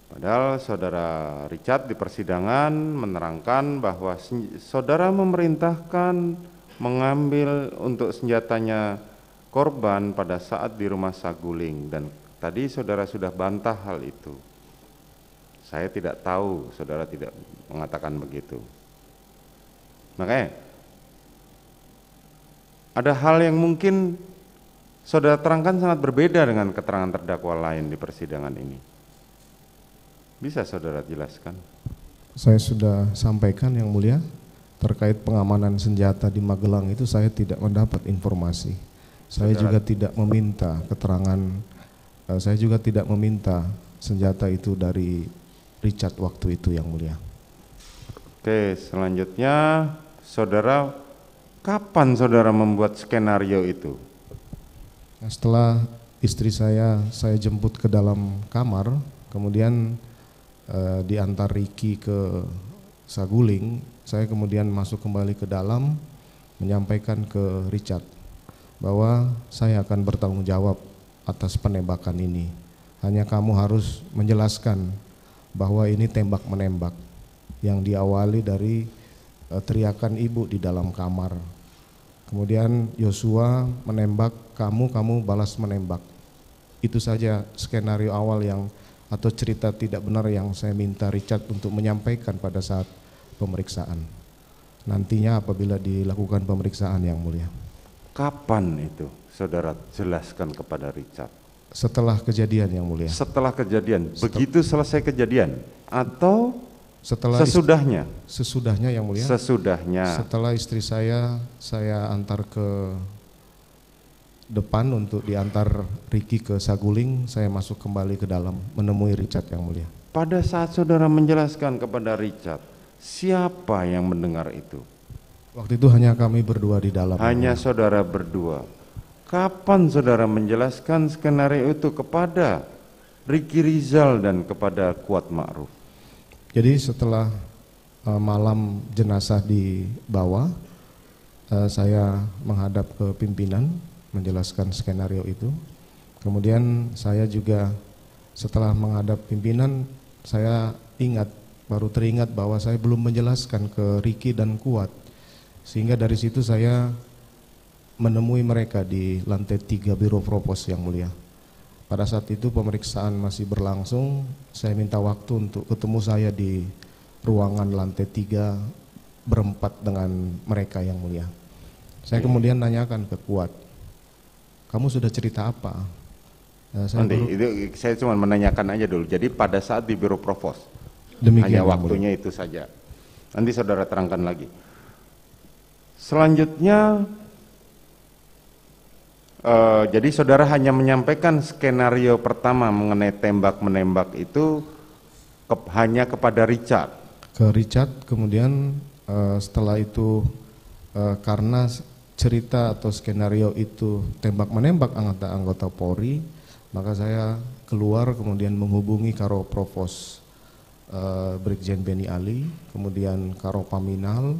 Padahal saudara Richard di persidangan menerangkan bahwa saudara memerintahkan mengambil untuk senjatanya korban pada saat di rumah Saguling, dan tadi saudara sudah bantah hal itu. Saya tidak tahu, saudara tidak mengatakan begitu. Makanya ada hal yang mungkin saudara terangkan sangat berbeda dengan keterangan terdakwa lain di persidangan ini. Bisa saudara jelaskan? Saya sudah sampaikan yang mulia, terkait pengamanan senjata di Magelang itu saya tidak mendapat informasi. Saya juga tidak meminta keterangan, saya juga tidak meminta senjata itu dari Richard waktu itu yang mulia. Oke, selanjutnya saudara, kapan saudara membuat skenario itu? Setelah istri saya jemput ke dalam kamar, kemudian diantar Ricky ke Saguling, saya kemudian masuk kembali ke dalam menyampaikan ke Richard bahwa saya akan bertanggung jawab atas penembakan ini. Hanya kamu harus menjelaskan bahwa ini tembak menembak yang diawali dari teriakan ibu di dalam kamar. Kemudian Yosua menembak kamu balas menembak. Itu saja skenario awal yang atau cerita tidak benar yang saya minta Richard untuk menyampaikan pada saat pemeriksaan. Nantinya apabila dilakukan pemeriksaan yang mulia. Kapan itu saudara jelaskan kepada Richard? Setelah kejadian yang mulia. Setelah kejadian, begitu selesai kejadian atau setelah sesudahnya? Sesudahnya yang mulia. Sesudahnya. Setelah istri saya antar ke depan untuk diantar Ricky ke Saguling, saya masuk kembali ke dalam menemui Richard yang mulia. Pada saat saudara menjelaskan kepada Richard, siapa yang mendengar itu? Waktu itu hanya kami berdua di dalam. Hanya saudara berdua. Kapan saudara menjelaskan skenario itu kepada Ricky Rizal dan kepada Kuat Ma'ruf? Jadi setelah malam jenazah dibawa, saya menghadap ke pimpinan menjelaskan skenario itu. Kemudian saya juga setelah menghadap pimpinan, saya baru teringat bahwa saya belum menjelaskan ke Ricky dan Kuat. Sehingga dari situ saya menemui mereka di lantai 3 Biro Propos yang mulia. Pada saat itu pemeriksaan masih berlangsung, saya minta waktu untuk ketemu saya di ruangan lantai 3 berempat dengan mereka yang mulia. Saya kemudian nanyakan ke Kuat, kamu sudah cerita apa? Saya cuma menanyakan aja dulu. Jadi pada saat di Biro Provos, hanya waktunya itu saja. Nanti saudara terangkan lagi. Selanjutnya, jadi saudara hanya menyampaikan skenario pertama mengenai tembak menembak itu hanya kepada Richard. Ke Richard, kemudian setelah itu karena cerita atau skenario itu tembak menembak anggota Polri, maka saya keluar kemudian menghubungi Karo Provos Brigjen Beni Ali, kemudian Karo Paminal,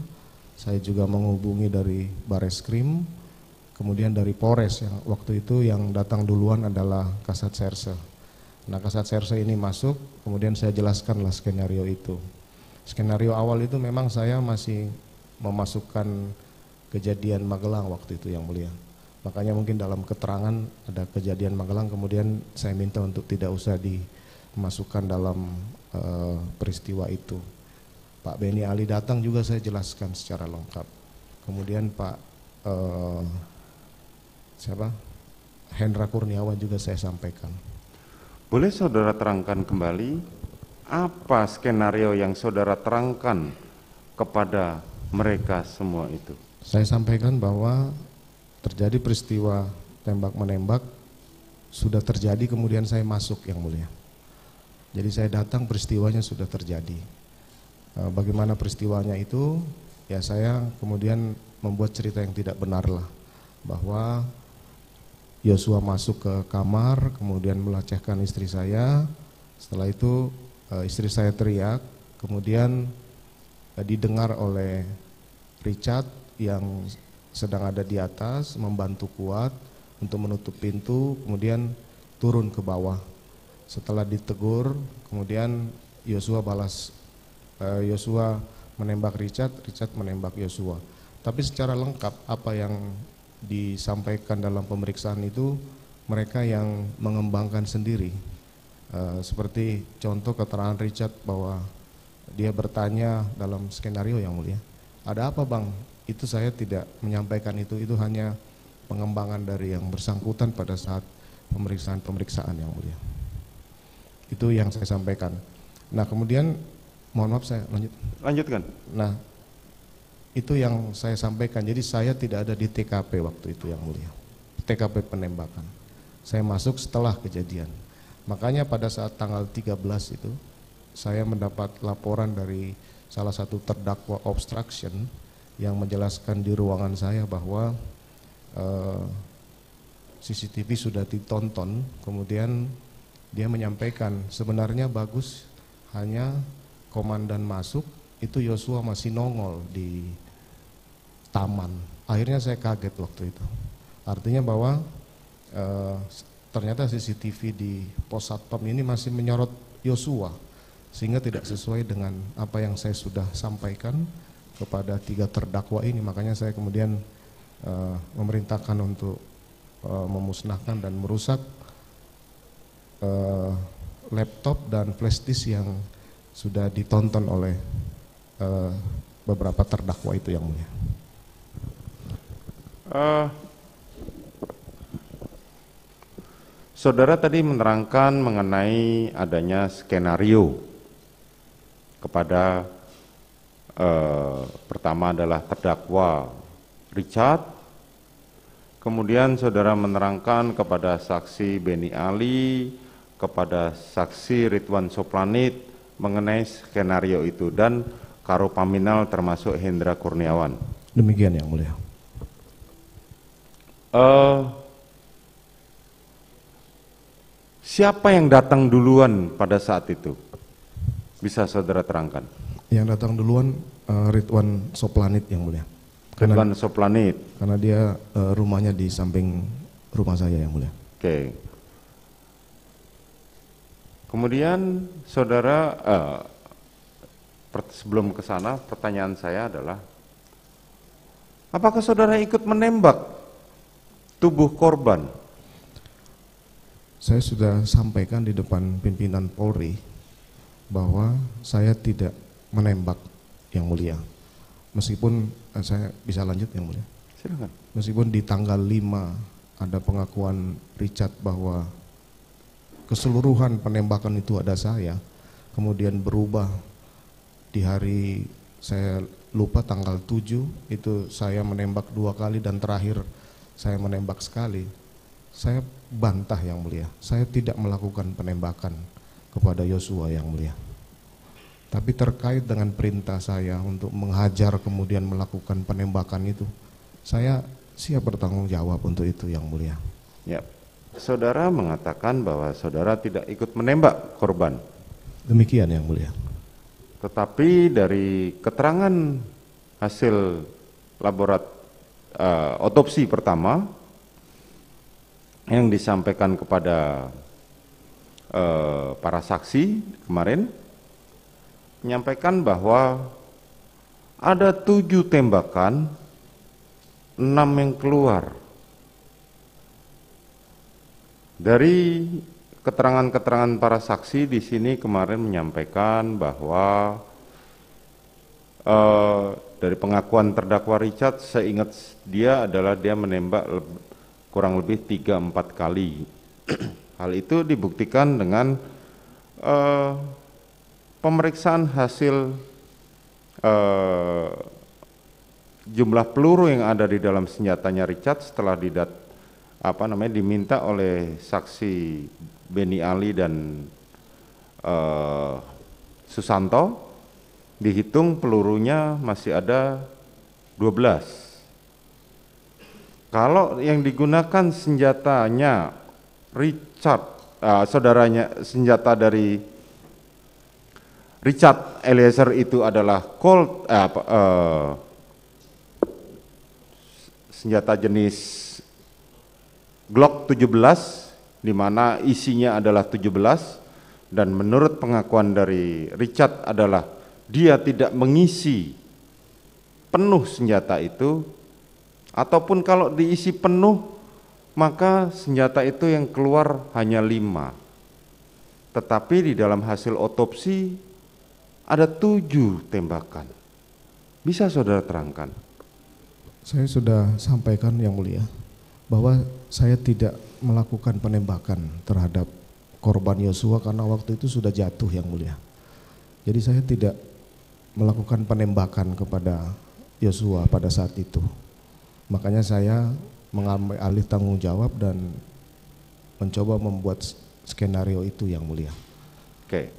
saya juga menghubungi dari Bareskrim, kemudian dari Polres yang waktu itu yang datang duluan adalah Kasat Serse. Nah, Kasat Serse ini masuk, kemudian saya jelaskanlah skenario itu. Skenario awal itu memang saya masih memasukkan kejadian Magelang waktu itu yang mulia. Makanya mungkin dalam keterangan ada kejadian Magelang, kemudian saya minta untuk tidak usah dimasukkan dalam peristiwa itu. Pak Beni Ali datang juga saya jelaskan secara lengkap. Kemudian Pak Hendra Kurniawan juga saya sampaikan. Boleh saudara terangkan kembali apa skenario yang saudara terangkan kepada mereka semua itu? Saya sampaikan bahwa terjadi peristiwa tembak menembak, sudah terjadi kemudian saya masuk yang mulia. Jadi saya datang peristiwanya sudah terjadi. Bagaimana peristiwanya itu, ya saya kemudian membuat cerita yang tidak benar lah, bahwa Yosua masuk ke kamar kemudian melecehkan istri saya. Setelah itu istri saya teriak, kemudian didengar oleh Richard yang sedang ada di atas membantu Kuat untuk menutup pintu, kemudian turun ke bawah. Setelah ditegur, kemudian Yosua balas, Yosua menembak Richard, Richard menembak Yosua. Tapi secara lengkap apa yang disampaikan dalam pemeriksaan itu mereka yang mengembangkan sendiri. Seperti contoh keterangan Richard bahwa dia bertanya dalam skenario yang mulia, ada apa bang? Itu saya tidak menyampaikan itu hanya pengembangan dari yang bersangkutan pada saat pemeriksaan yang mulia. Itu yang saya sampaikan. Nah kemudian, mohon maaf saya Lanjutkan. Nah itu yang saya sampaikan, jadi saya tidak ada di TKP waktu itu yang mulia, TKP penembakan. Saya masuk setelah kejadian. Makanya pada saat tanggal 13 itu saya mendapat laporan dari salah satu terdakwa obstruction yang menjelaskan di ruangan saya bahwa CCTV sudah ditonton. Kemudian dia menyampaikan sebenarnya bagus, hanya komandan masuk itu Yosua masih nongol di taman. Akhirnya saya kaget waktu itu. Artinya bahwa ternyata CCTV di pos satpam ini masih menyorot Yosua, sehingga tidak sesuai dengan apa yang saya sudah sampaikan kepada 3 terdakwa ini. Makanya saya kemudian memerintahkan untuk memusnahkan dan merusak laptop dan flash disk yang sudah ditonton oleh beberapa terdakwa itu yang mulia. Saudara tadi menerangkan mengenai adanya skenario kepada pertama adalah terdakwa Richard, kemudian saudara menerangkan kepada saksi Beni Ali, kepada saksi Ridwan Soplanit mengenai skenario itu, dan Karopaminal termasuk Hendra Kurniawan. Demikian yang mulia. Siapa yang datang duluan pada saat itu? Bisa saudara terangkan? Yang datang duluan Ridwan Soplanit yang mulia. Ridwan Soplanit. Karena dia rumahnya di samping rumah saya yang mulia. Oke. Kemudian saudara, sebelum ke sana pertanyaan saya adalah, apakah saudara ikut menembak tubuh korban? Saya sudah sampaikan di depan pimpinan Polri bahwa saya tidak menembak yang mulia. Meskipun saya bisa lanjut yang mulia. Silakan. Meskipun di tanggal 5 ada pengakuan Richard bahwa keseluruhan penembakan itu ada saya, kemudian berubah di hari saya lupa tanggal 7 itu saya menembak 2 kali dan terakhir saya menembak sekali. Saya bantah yang mulia, saya tidak melakukan penembakan kepada Yosua yang mulia. Tapi terkait dengan perintah saya untuk menghajar kemudian melakukan penembakan itu, saya siap bertanggung jawab untuk itu yang mulia. Ya, saudara mengatakan bahwa saudara tidak ikut menembak korban. Demikian yang mulia. Tetapi dari keterangan hasil otopsi pertama yang disampaikan kepada para saksi kemarin, menyampaikan bahwa ada 7 tembakan, 6 yang keluar. Dari keterangan-keterangan para saksi di sini kemarin menyampaikan bahwa dari pengakuan terdakwa Richard, seingat dia adalah dia menembak kurang lebih 3-4 kali. Hal itu dibuktikan dengan pemeriksaan hasil jumlah peluru yang ada di dalam senjatanya Richard setelah diminta oleh saksi Beni Ali dan Susanto. Dihitung pelurunya masih ada 12. Kalau yang digunakan senjatanya Richard, saudaranya, senjata dari Richard Eliezer itu adalah senjata jenis Glock 17 di mana isinya adalah 17, dan menurut pengakuan dari Richard adalah dia tidak mengisi penuh senjata itu, ataupun kalau diisi penuh maka senjata itu yang keluar hanya 5. Tetapi di dalam hasil otopsi ada 7 tembakan. Bisa saudara terangkan? Saya sudah sampaikan yang mulia bahwa saya tidak melakukan penembakan terhadap korban Yosua karena waktu itu sudah jatuh yang mulia. Jadi saya tidak melakukan penembakan kepada Yosua pada saat itu. Makanya saya mengambil alih tanggung jawab dan mencoba membuat skenario itu yang mulia. Oke.